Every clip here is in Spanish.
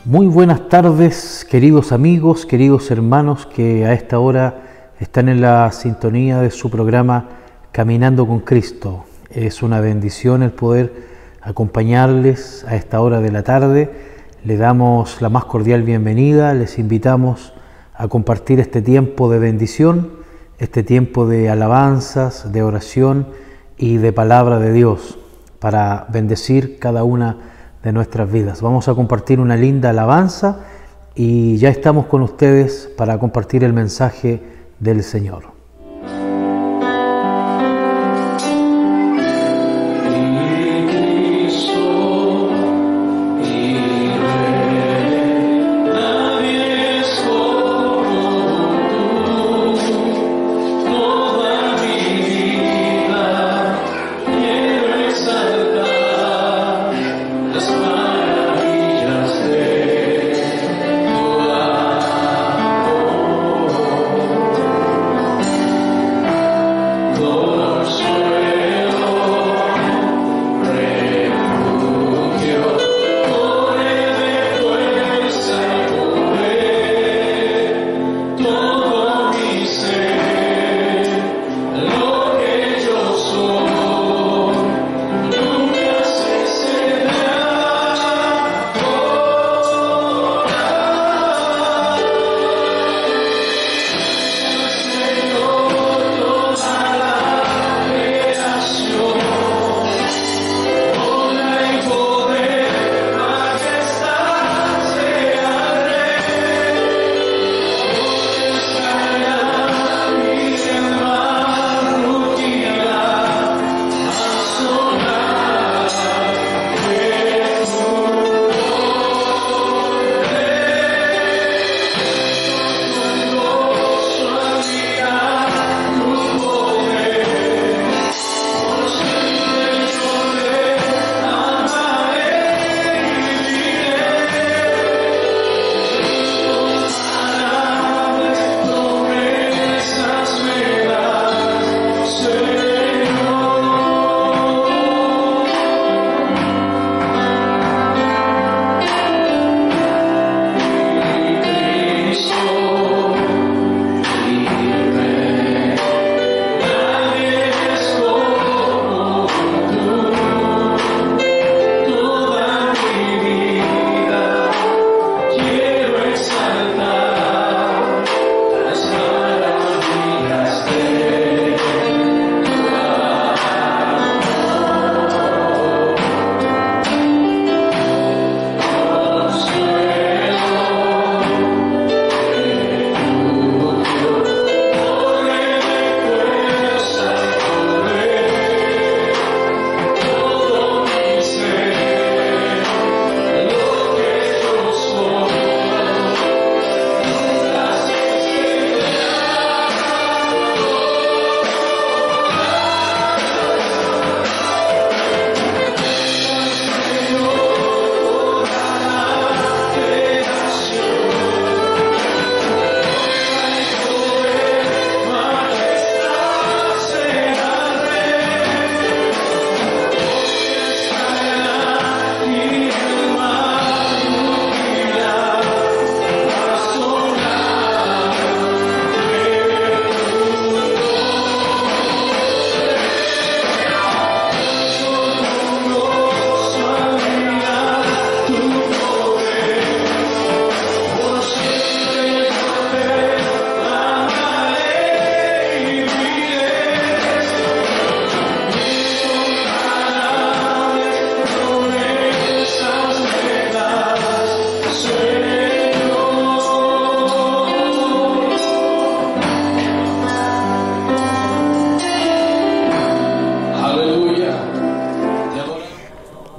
Muy buenas tardes, queridos amigos, queridos hermanos que a esta hora están en la sintonía de su programa Caminando con Cristo. Es una bendición el poder acompañarles a esta hora de la tarde. Le damos la más cordial bienvenida, les invitamos a compartir este tiempo de bendición, este tiempo de alabanzas, de oración y de palabra de Dios para bendecir cada una de nuestras vidas. Vamos a compartir una linda alabanza y ya estamos con ustedes para compartir el mensaje del Señor.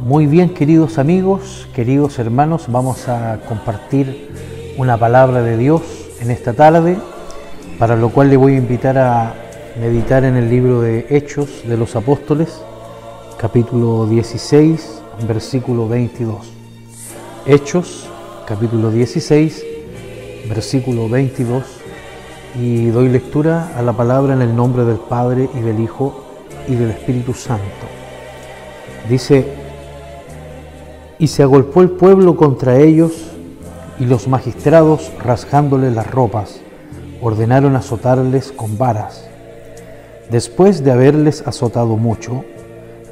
Muy bien, queridos amigos, queridos hermanos, vamos a compartir una palabra de Dios en esta tarde, para lo cual le voy a invitar a meditar en el libro de Hechos de los Apóstoles, capítulo 16, versículo 22. Hechos, capítulo 16, versículo 22, y doy lectura a la palabra en el nombre del Padre y del Hijo y del Espíritu Santo. Dice: y se agolpó el pueblo contra ellos y los magistrados, rasgándoles las ropas, ordenaron azotarles con varas. Después de haberles azotado mucho,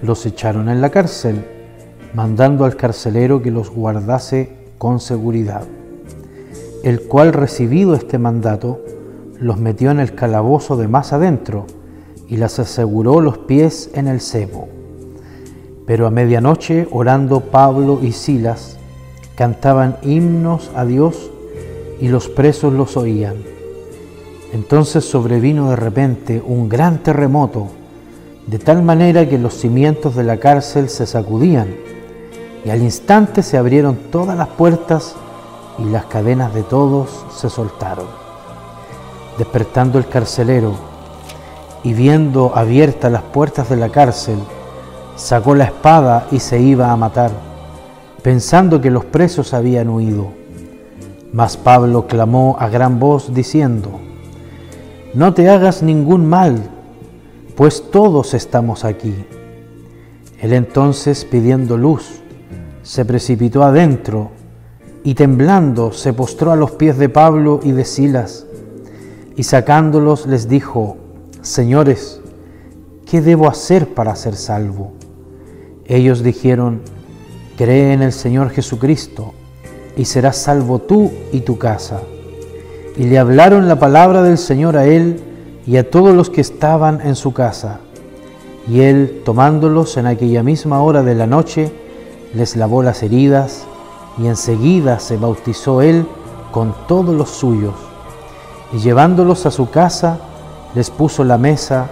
los echaron en la cárcel, mandando al carcelero que los guardase con seguridad, el cual, recibido este mandato, los metió en el calabozo de más adentro y les aseguró los pies en el cebo. Pero a medianoche, orando Pablo y Silas, cantaban himnos a Dios y los presos los oían. Entonces sobrevino de repente un gran terremoto, de tal manera que los cimientos de la cárcel se sacudían, y al instante se abrieron todas las puertas y las cadenas de todos se soltaron. Despertando el carcelero y viendo abiertas las puertas de la cárcel, sacó la espada y se iba a matar, pensando que los presos habían huido. Mas Pablo clamó a gran voz diciendo: «No te hagas ningún mal, pues todos estamos aquí». Él entonces, pidiendo luz, se precipitó adentro y temblando se postró a los pies de Pablo y de Silas, y sacándolos les dijo: «Señores, ¿qué debo hacer para ser salvo?». Ellos dijeron: «Cree en el Señor Jesucristo, y serás salvo tú y tu casa». Y le hablaron la palabra del Señor a él y a todos los que estaban en su casa. Y él, tomándolos en aquella misma hora de la noche, les lavó las heridas, y enseguida se bautizó él con todos los suyos. Y llevándolos a su casa, les puso la mesa,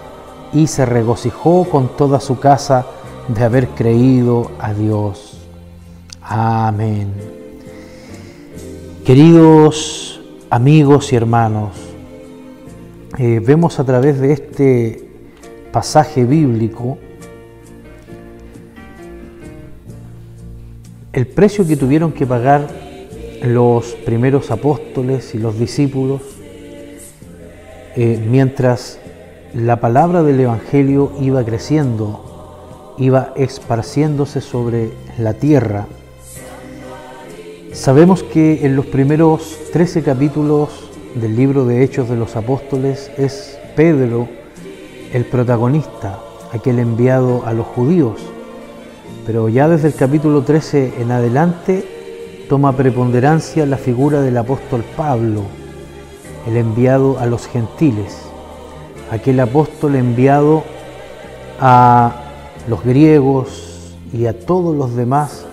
y se regocijó con toda su casa de haber creído a Dios. Amén. Queridos amigos y hermanos, vemos a través de este pasaje bíblico el precio que tuvieron que pagar los primeros apóstoles y los discípulos mientras la palabra del Evangelio iba creciendo, iba esparciéndose sobre la tierra. Sabemos que en los primeros 13 capítulos del libro de Hechos de los Apóstoles es Pedro el protagonista, aquel enviado a los judíos. Pero ya desde el capítulo 13 en adelante toma preponderancia la figura del apóstol Pablo, el enviado a los gentiles, aquel apóstol enviado a los griegos y a todos los demás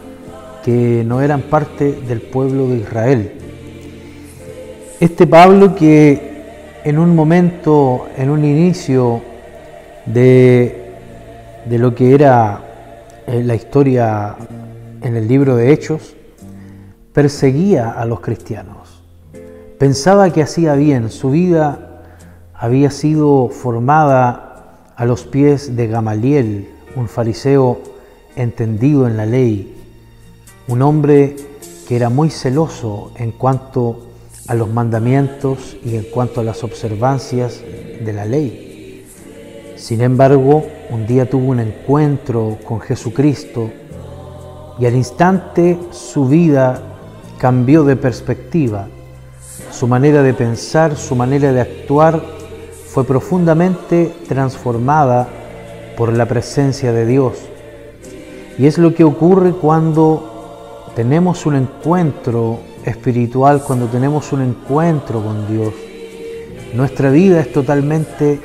que no eran parte del pueblo de Israel. Este Pablo que en un momento, en un inicio de lo que era la historia en el libro de Hechos, perseguía a los cristianos. Pensaba que hacía bien, su vida había sido formada a los pies de Gamaliel, un fariseo entendido en la ley, un hombre que era muy celoso en cuanto a los mandamientos y en cuanto a las observancias de la ley. Sin embargo, un día tuvo un encuentro con Jesucristo y al instante su vida cambió de perspectiva. Su manera de pensar, su manera de actuar fue profundamente transformada por la presencia de Dios. Y es lo que ocurre cuando tenemos un encuentro espiritual, cuando tenemos un encuentro con Dios. Nuestra vida es totalmente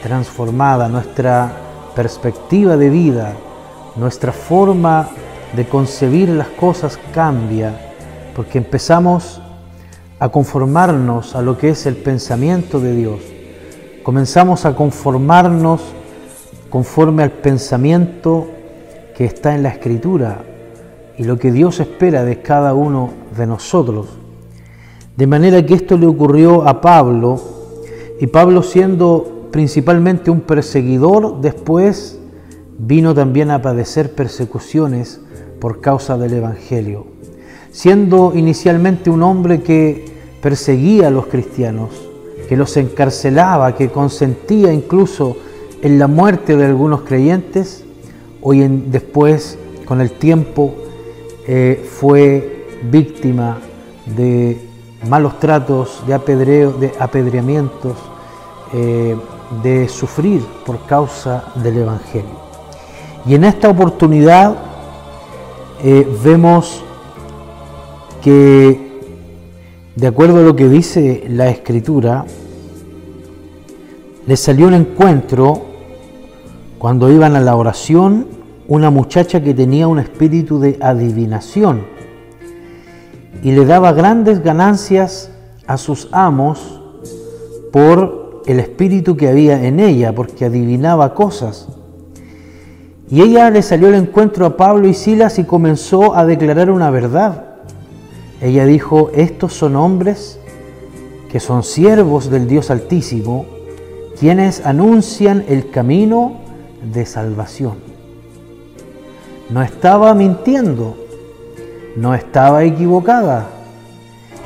transformada, nuestra perspectiva de vida, nuestra forma de concebir las cosas cambia, porque empezamos a conformarnos a lo que es el pensamiento de Dios. Comenzamos a conformarnos conforme al pensamiento que está en la Escritura y lo que Dios espera de cada uno de nosotros. De manera que esto le ocurrió a Pablo, y Pablo, siendo principalmente un perseguidor, después vino también a padecer persecuciones por causa del Evangelio. Siendo inicialmente un hombre que perseguía a los cristianos, que los encarcelaba, que consentía incluso en la muerte de algunos creyentes, después, con el tiempo, fue víctima de malos tratos, de apedreo, de apedreamientos, de sufrir por causa del Evangelio. Y en esta oportunidad vemos que, de acuerdo a lo que dice la Escritura, les salió un encuentro cuando iban a la oración una muchacha que tenía un espíritu de adivinación y le daba grandes ganancias a sus amos por el espíritu que había en ella, porque adivinaba cosas. Y ella le salió al encuentro a Pablo y Silas y comenzó a declarar una verdad. Ella dijo: estos son hombres que son siervos del Dios Altísimo, quienes anuncian el camino de salvación. No estaba mintiendo, no estaba equivocada,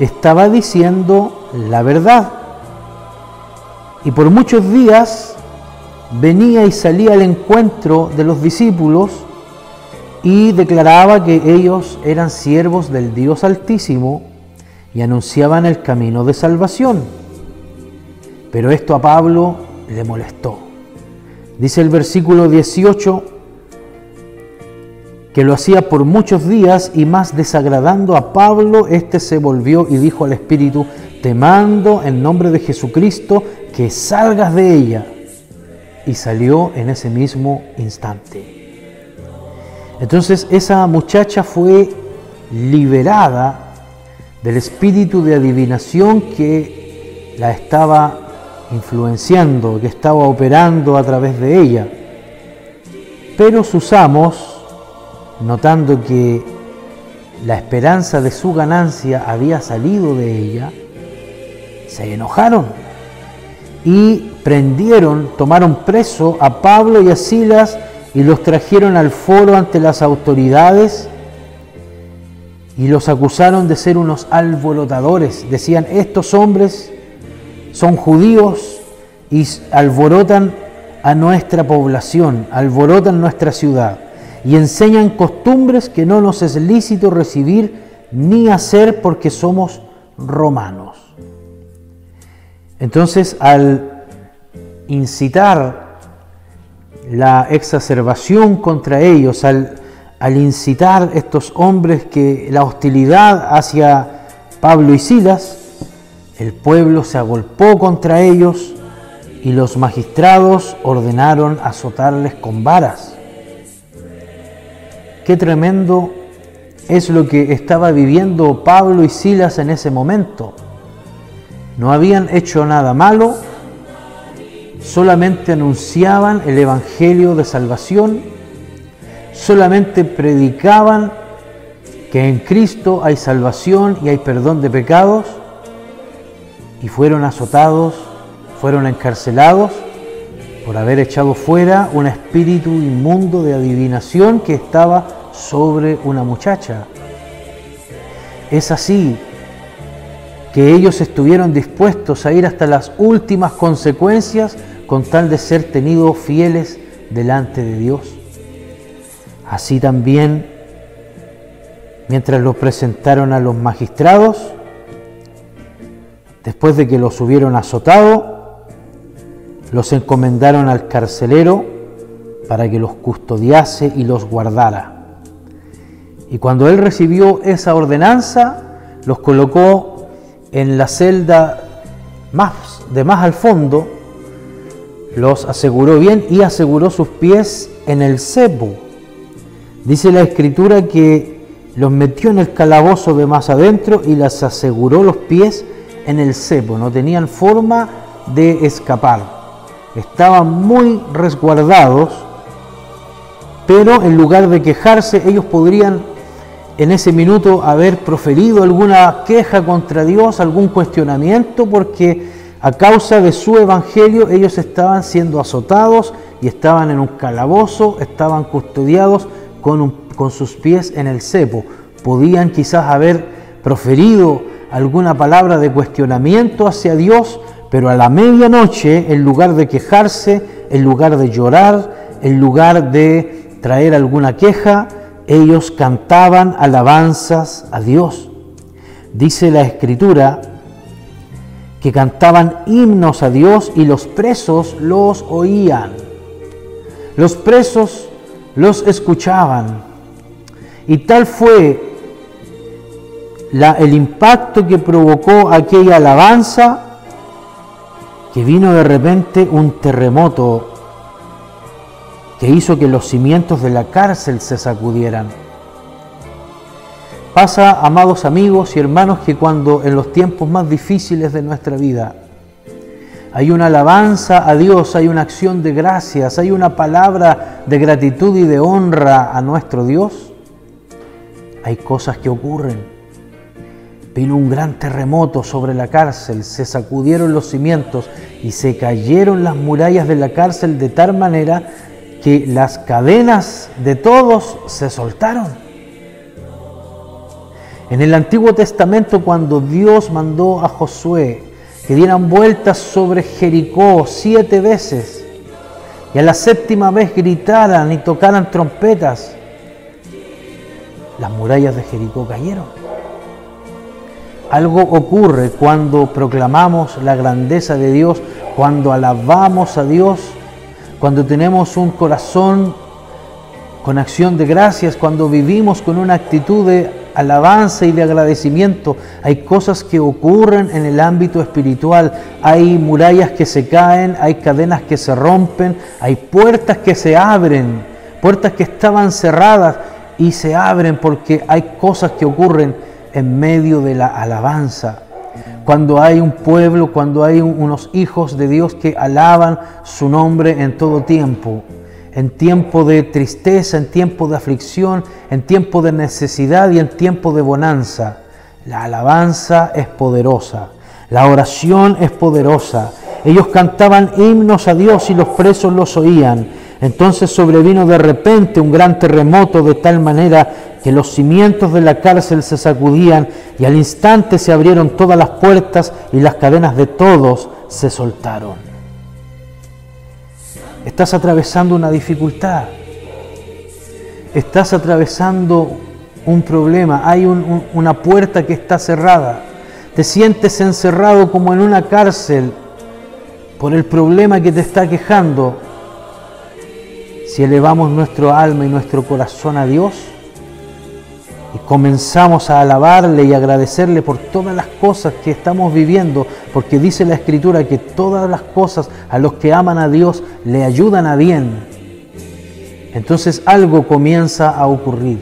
estaba diciendo la verdad. Y por muchos días venía y salía al encuentro de los discípulos y declaraba que ellos eran siervos del Dios Altísimo y anunciaban el camino de salvación. Pero esto a Pablo le molestó. Dice el versículo 18 que lo hacía por muchos días, y más desagradando a Pablo, éste se volvió y dijo al Espíritu: te mando en nombre de Jesucristo que salgas de ella. Y salió en ese mismo instante. Entonces esa muchacha fue liberada del espíritu de adivinación que la estaba influenciando, que estaba operando a través de ella. Pero sus amos, notando que la esperanza de su ganancia había salido de ella, se enojaron y tomaron preso a Pablo y a Silas y los trajeron al foro ante las autoridades y los acusaron de ser unos alborotadores. Decían: estos hombres son judíos y alborotan a nuestra población, alborotan nuestra ciudad y enseñan costumbres que no nos es lícito recibir ni hacer porque somos romanos. Entonces, al incitar la exacerbación contra ellos, al incitar estos hombres que la hostilidad hacia Pablo y Silas, el pueblo se agolpó contra ellos y los magistrados ordenaron azotarles con varas. Qué tremendo es lo que estaba viviendo Pablo y Silas en ese momento. No habían hecho nada malo, solamente anunciaban el Evangelio de salvación, solamente predicaban que en Cristo hay salvación y hay perdón de pecados, y fueron azotados, fueron encarcelados por haber echado fuera un espíritu inmundo de adivinación que estaba sobre una muchacha. Es así que ellos estuvieron dispuestos a ir hasta las últimas consecuencias con tal de ser tenidos fieles delante de Dios. Así también, mientras los presentaron a los magistrados, después de que los hubieron azotado, los encomendaron al carcelero para que los custodiase y los guardara. Y cuando él recibió esa ordenanza, los colocó en la celda de más al fondo, los aseguró bien y aseguró sus pies en el cepo. Dice la Escritura que los metió en el calabozo de más adentro y les aseguró los pies en el cepo. No tenían forma de escapar. Estaban muy resguardados, pero en lugar de quejarse, ellos podrían en ese minuto haber proferido alguna queja contra Dios, algún cuestionamiento, porque a causa de su evangelio ellos estaban siendo azotados y estaban en un calabozo, estaban custodiados con sus pies en el cepo. Podían quizás haber proferido alguna palabra de cuestionamiento hacia Dios, pero a la medianoche, en lugar de quejarse, en lugar de llorar, en lugar de traer alguna queja, ellos cantaban alabanzas a Dios. Dice la Escritura que cantaban himnos a Dios y los presos los oían. Los presos los escuchaban. Y tal fue el impacto que provocó aquella alabanza, que vino de repente un terremoto que hizo que los cimientos de la cárcel se sacudieran. Pasa, amados amigos y hermanos, que cuando en los tiempos más difíciles de nuestra vida hay una alabanza a Dios, hay una acción de gracias, hay una palabra de gratitud y de honra a nuestro Dios, hay cosas que ocurren. Vino un gran terremoto sobre la cárcel, se sacudieron los cimientos y se cayeron las murallas de la cárcel de tal manera que las cadenas de todos se soltaron. En el Antiguo Testamento, cuando Dios mandó a Josué que dieran vueltas sobre Jericó 7 veces y a la 7ª vez gritaran y tocaran trompetas, las murallas de Jericó cayeron. Algo ocurre cuando proclamamos la grandeza de Dios, cuando alabamos a Dios, cuando tenemos un corazón con acción de gracias, cuando vivimos con una actitud de alabanza y de agradecimiento. Hay cosas que ocurren en el ámbito espiritual, hay murallas que se caen, hay cadenas que se rompen, hay puertas que se abren, puertas que estaban cerradas y se abren porque hay cosas que ocurren en medio de la alabanza. Cuando hay un pueblo, cuando hay unos hijos de Dios que alaban su nombre en todo tiempo, en tiempo de tristeza, en tiempo de aflicción, en tiempo de necesidad y en tiempo de bonanza. La alabanza es poderosa, la oración es poderosa. Ellos cantaban himnos a Dios y los presos los oían. Entonces sobrevino de repente un gran terremoto de tal manera que los cimientos de la cárcel se sacudían y al instante se abrieron todas las puertas y las cadenas de todos se soltaron. Estás atravesando una dificultad, estás atravesando un problema, hay una puerta que está cerrada, te sientes encerrado como en una cárcel por el problema que te está quejando. Si elevamos nuestro alma y nuestro corazón a Dios y comenzamos a alabarle y agradecerle por todas las cosas que estamos viviendo, porque dice la Escritura que todas las cosas a los que aman a Dios le ayudan a bien, entonces algo comienza a ocurrir.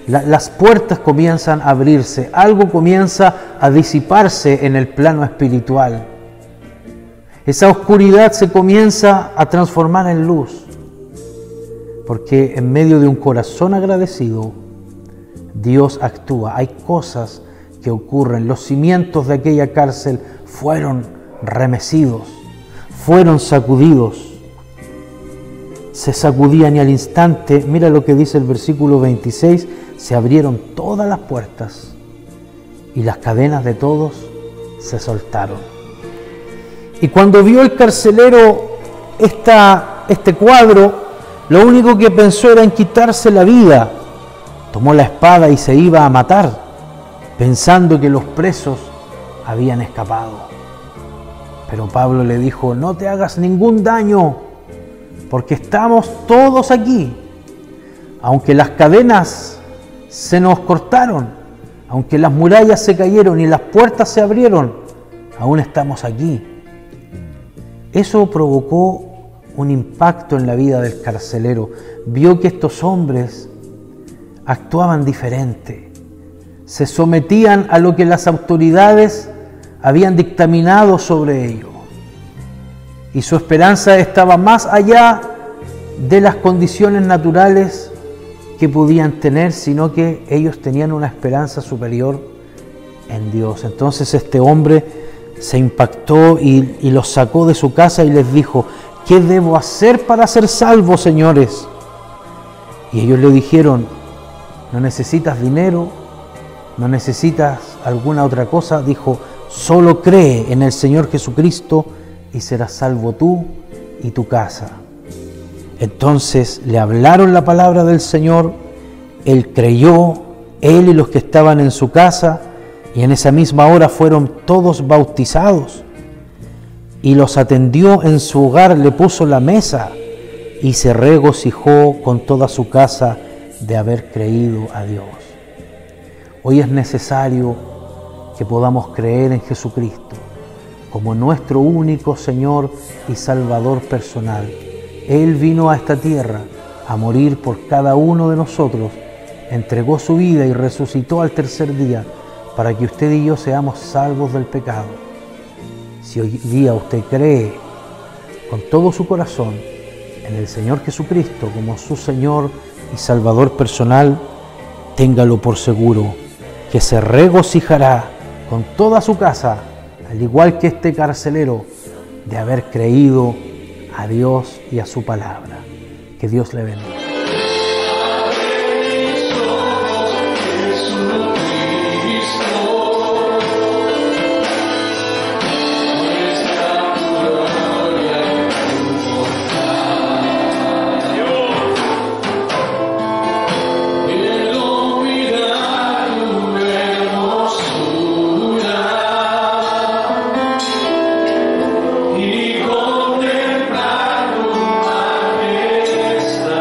Las puertas comienzan a abrirse, algo comienza a disiparse en el plano espiritual. Esa oscuridad se comienza a transformar en luz, porque en medio de un corazón agradecido, Dios actúa. Hay cosas que ocurren. Los cimientos de aquella cárcel fueron remecidos, fueron sacudidos. Se sacudían y al instante, mira lo que dice el versículo 26, se abrieron todas las puertas y las cadenas de todos se soltaron. Y cuando vio el carcelero este cuadro, lo único que pensó era en quitarse la vida. Tomó la espada y se iba a matar, pensando que los presos habían escapado. Pero Pablo le dijo: no te hagas ningún daño, porque estamos todos aquí. Aunque las cadenas se nos cortaron, aunque las murallas se cayeron y las puertas se abrieron, aún estamos aquí. Eso provocó un impacto en la vida del carcelero. Vio que estos hombres actuaban diferente, se sometían a lo que las autoridades habían dictaminado sobre ellos. Y su esperanza estaba más allá de las condiciones naturales que podían tener, sino que ellos tenían una esperanza superior en Dios. Entonces este hombre se impactó y los sacó de su casa y les dijo: ¿qué debo hacer para ser salvo, señores? Y ellos le dijeron: no necesitas dinero, no necesitas alguna otra cosa. Dijo: solo cree en el Señor Jesucristo y serás salvo tú y tu casa. Entonces le hablaron la palabra del Señor, él creyó, él y los que estaban en su casa, Y en esa misma hora fueron todos bautizados. Y los atendió en su hogar, le puso la mesa y se regocijó con toda su casa de haber creído a Dios. Hoy es necesario que podamos creer en Jesucristo como nuestro único Señor y Salvador personal. Él vino a esta tierra a morir por cada uno de nosotros, entregó su vida y resucitó al tercer día para que usted y yo seamos salvos del pecado. Si hoy día usted cree con todo su corazón en el Señor Jesucristo como su Señor y Salvador personal, téngalo por seguro que se regocijará con toda su casa, al igual que este carcelero, de haber creído a Dios y a su palabra. Que Dios le bendiga. Y contemplar tu majestad.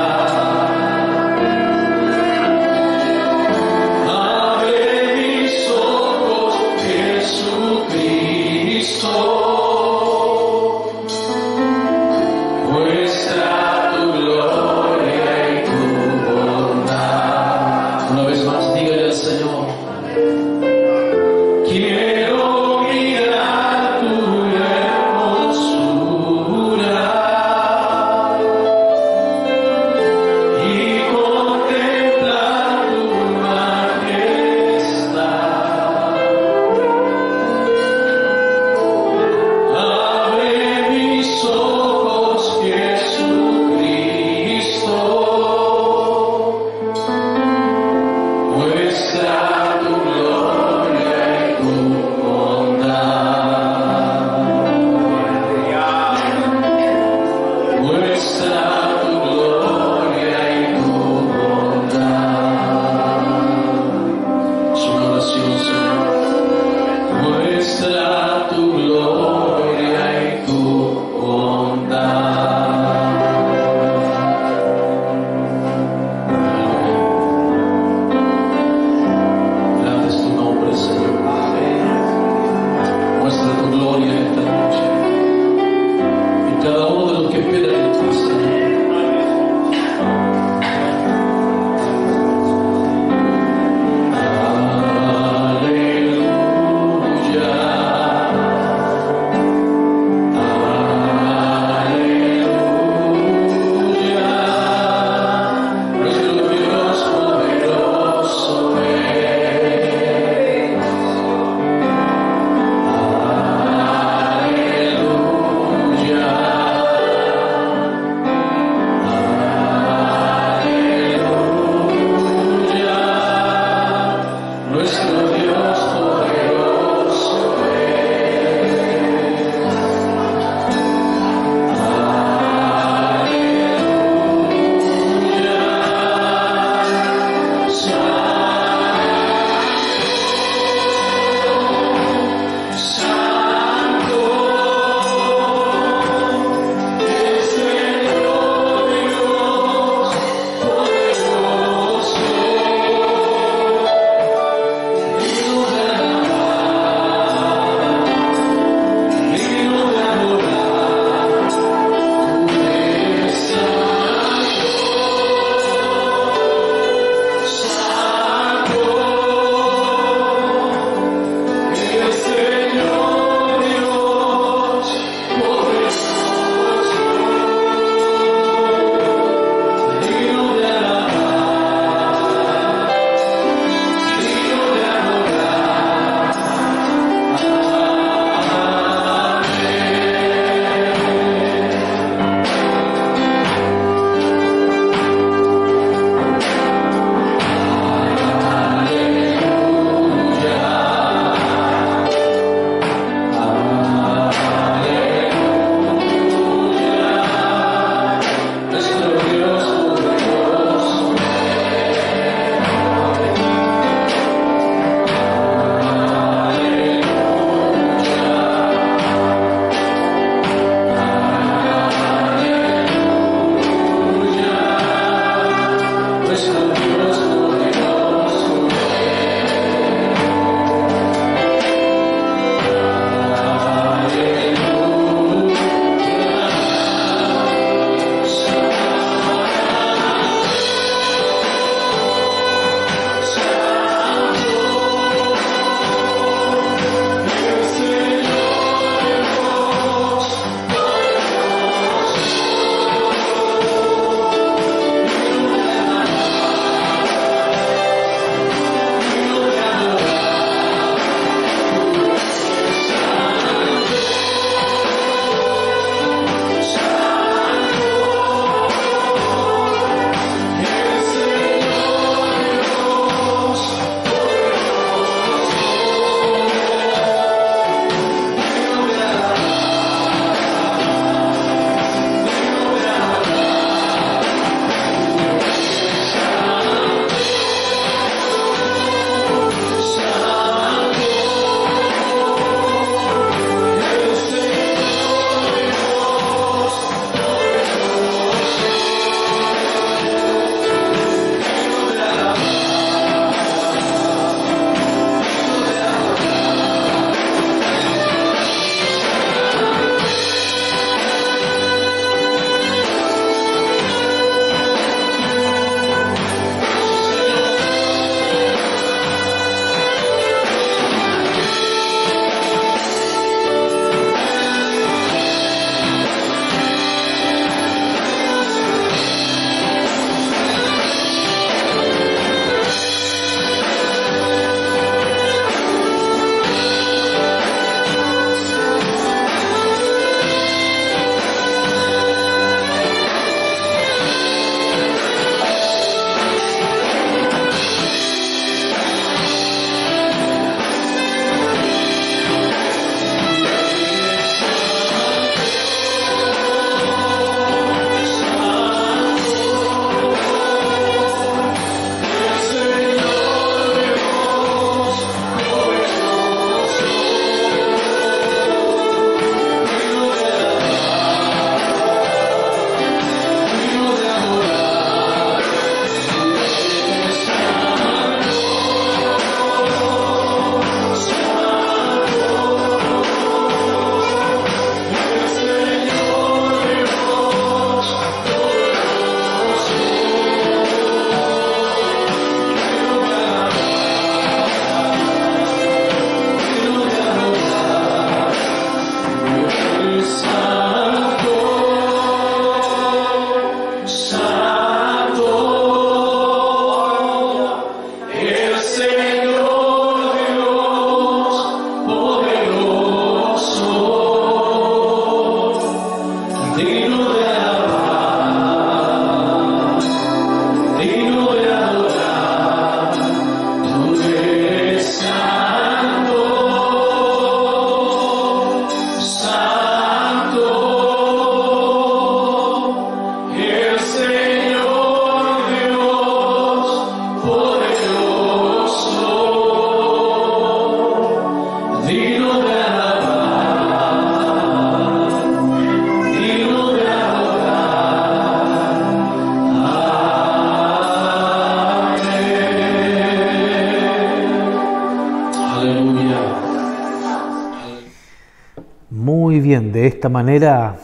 Muy bien, de esta manera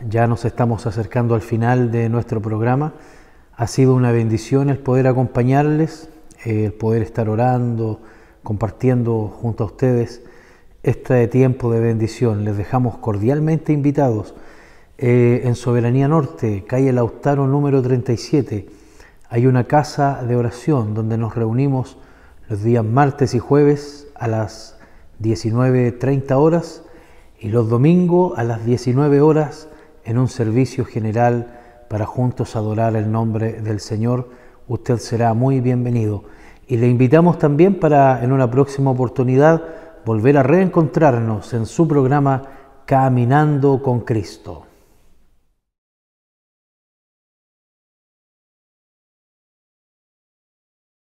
ya nos estamos acercando al final de nuestro programa. Ha sido una bendición el poder acompañarles, el poder estar orando, compartiendo junto a ustedes este tiempo de bendición. Les dejamos cordialmente invitados en Soberanía Norte, calle Lautaro número 37. Hay una casa de oración donde nos reunimos los días martes y jueves a las 19:30 horas y los domingos a las 19 horas en un servicio general para juntos adorar el nombre del Señor. Usted será muy bienvenido. Y le invitamos también para en una próxima oportunidad volver a reencontrarnos en su programa Caminando con Cristo.